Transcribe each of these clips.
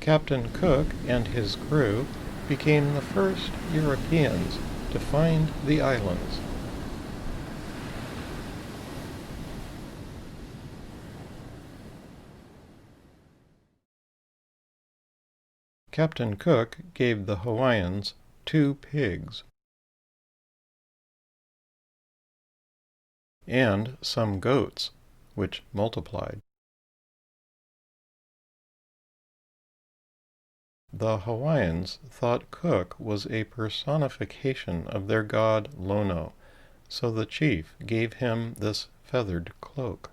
Captain Cook and his crew became the first Europeans to find the islands. Captain Cook gave the Hawaiians 2 pigs and some goats, which multiplied. The Hawaiians thought Cook was a personification of their god Lono, so the chief gave him this feathered cloak.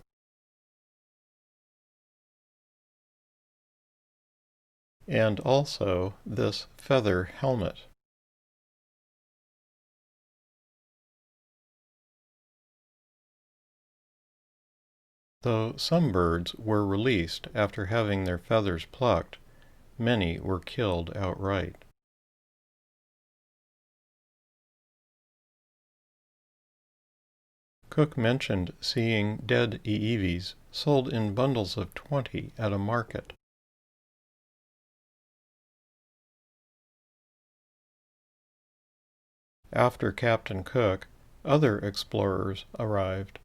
And also this feather helmet. Though some birds were released after having their feathers plucked, many were killed outright. Cook mentioned seeing dead iivis sold in bundles of 20 at a market. After Captain Cook, other explorers arrived.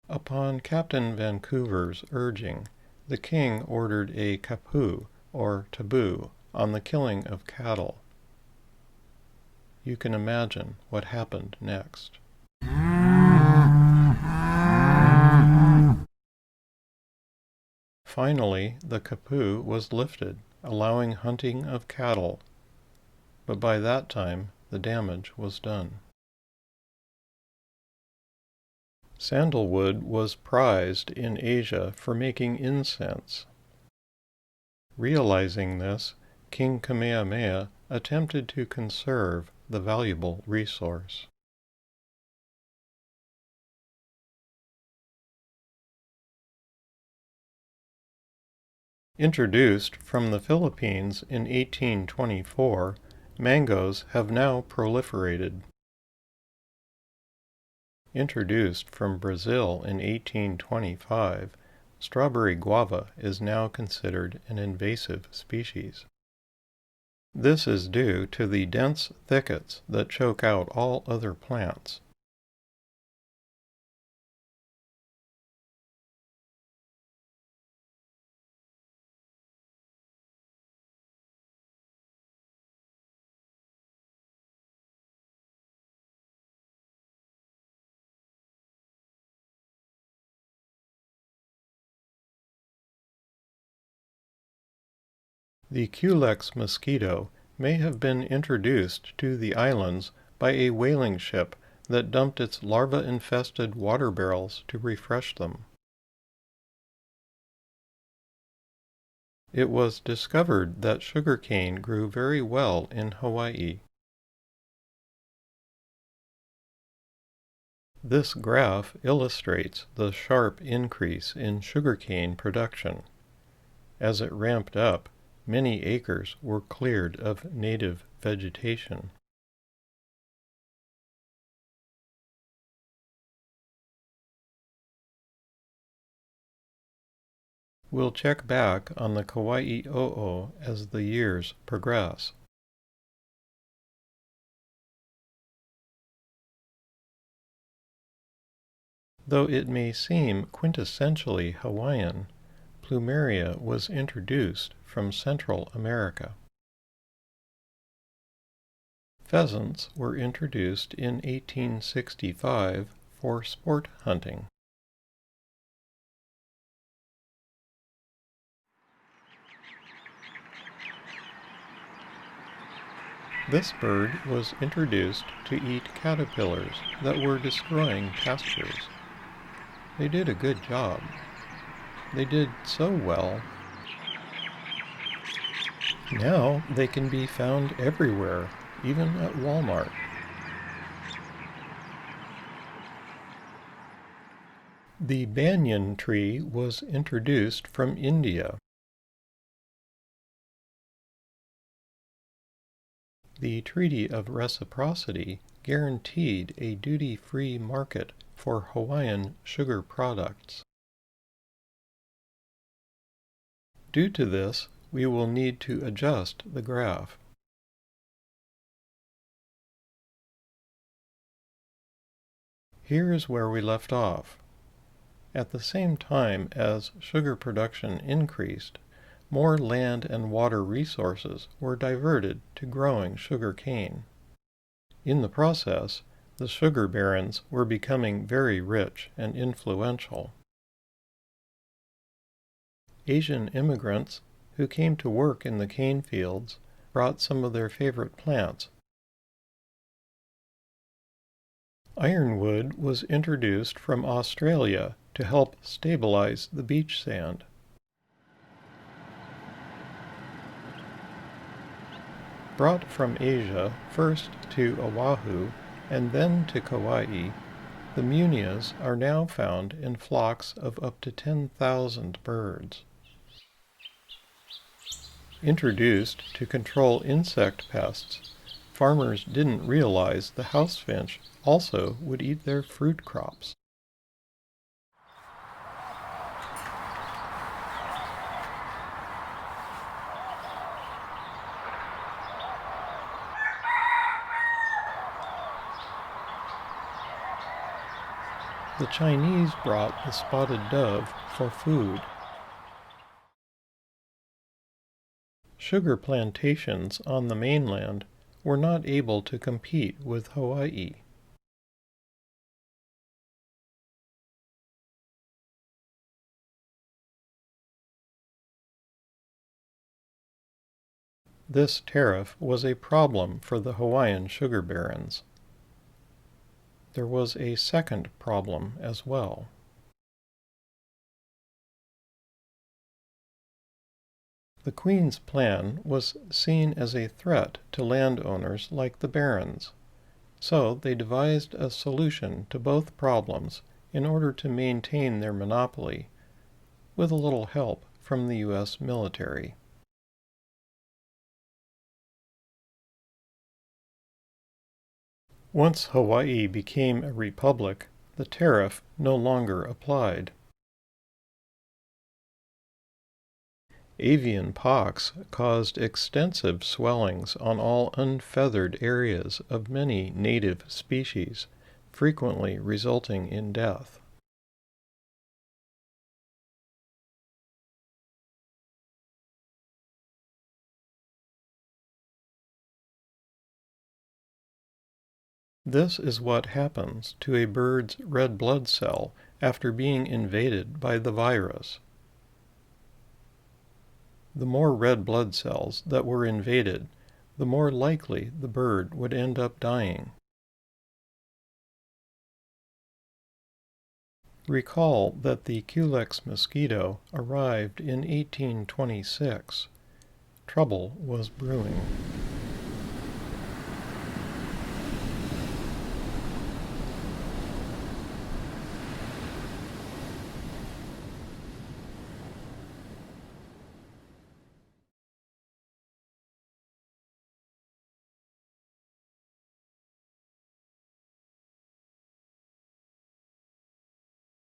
Upon Captain Vancouver's urging, the king ordered a kapu, or taboo, on the killing of cattle. You can imagine what happened next. Finally, the kapu was lifted, allowing hunting of cattle, but by that time the damage was done. Sandalwood was prized in Asia for making incense. Realizing this, King Kamehameha attempted to conserve the valuable resource. Introduced from the Philippines in 1824, mangoes have now proliferated. Introduced from Brazil in 1825, strawberry guava is now considered an invasive species. This is due to the dense thickets that choke out all other plants. The Culex mosquito may have been introduced to the islands by a whaling ship that dumped its larva-infested water barrels to refresh them. It was discovered that sugarcane grew very well in Hawaii. This graph illustrates the sharp increase in sugarcane production. As it ramped up, many acres were cleared of native vegetation. We'll check back on the Kaua'i'o'o as the years progress. Though it may seem quintessentially Hawaiian, plumeria was introduced from Central America. Pheasants were introduced in 1865 for sport hunting. This bird was introduced to eat caterpillars that were destroying pastures. They did a good job. They did so well. Now they can be found everywhere, even at Walmart. The banyan tree was introduced from India. The Treaty of Reciprocity guaranteed a duty-free market for Hawaiian sugar products. Due to this, we will need to adjust the graph. Here is where we left off. At the same time as sugar production increased, more land and water resources were diverted to growing sugar cane. In the process, the sugar barons were becoming very rich and influential. Asian immigrants who came to work in the cane fields brought some of their favorite plants. Ironwood was introduced from Australia to help stabilize the beach sand. Brought from Asia first to Oahu and then to Kauai, the munias are now found in flocks of up to 10,000 birds. Introduced to control insect pests, farmers didn't realize the house finch also would eat their fruit crops. The Chinese brought the spotted dove for food. Sugar plantations on the mainland were not able to compete with Hawaii. This tariff was a problem for the Hawaiian sugar barons. There was a second problem as well. The Queen's plan was seen as a threat to landowners like the barons, so they devised a solution to both problems in order to maintain their monopoly, with a little help from the U.S. military. Once Hawaii became a republic, the tariff no longer applied. Avian pox caused extensive swellings on all unfeathered areas of many native species, frequently resulting in death. This is what happens to a bird's red blood cell after being invaded by the virus. The more red blood cells that were invaded, the more likely the bird would end up dying. Recall that the Culex mosquito arrived in 1826. Trouble was brewing.